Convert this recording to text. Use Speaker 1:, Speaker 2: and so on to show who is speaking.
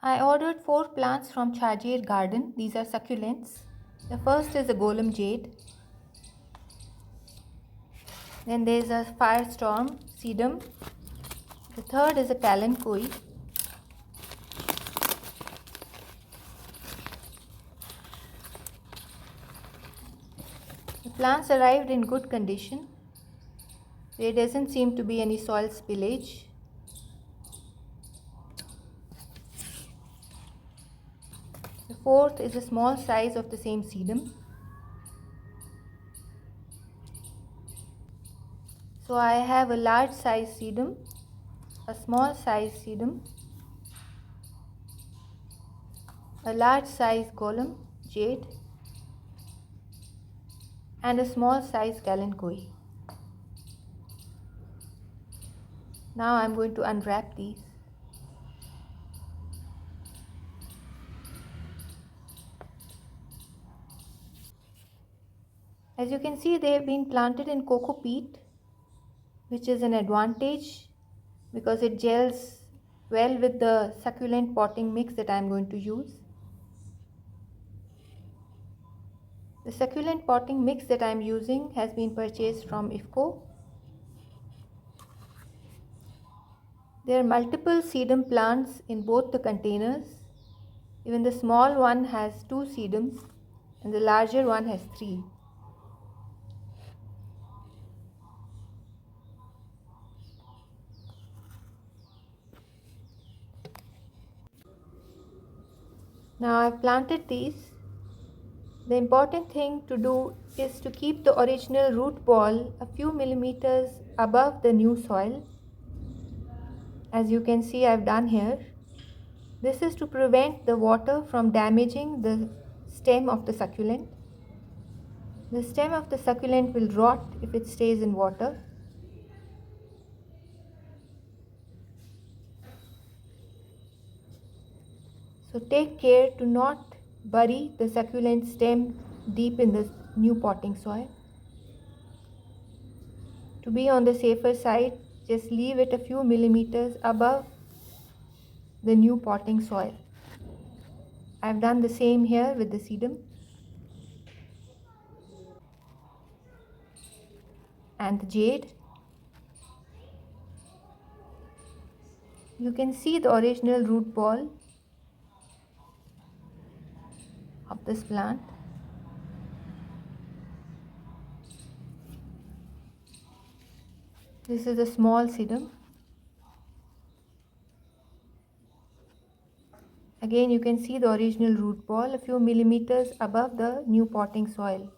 Speaker 1: I ordered 4 plants from Chhajed Garden. These are succulents. The first is a golem jade. Then there is a firestorm sedum. The third is a koi. The plants arrived in good condition. There doesn't seem to be any soil spillage. The fourth is a small size of the same sedum. So I have a large size sedum, a small size sedum, a large size golem jade, and a small size koi. Now I'm going to unwrap these. As you can see, they have been planted in coco peat, which is an advantage because it gels well with the succulent potting mix that I am going to use. The succulent potting mix that I am using has been purchased from IIFCO. There are multiple sedum plants in both the containers. Even the small one has 2 sedums and the larger one has 3. Now I have planted these. The important thing to do is to keep the original root ball a few millimeters above the new soil. As you can see, I have done here. This is to prevent the water from damaging the stem of the succulent. The stem of the succulent will rot if it stays in water. So take care to not bury the succulent stem deep in the new potting soil. To be on the safer side, just leave it a few millimeters above the new potting soil. I've done the same here with the sedum and the jade. You can see the original root ball of this plant. This is a small sedum. Again, you can see the original root ball a few millimeters above the new potting soil.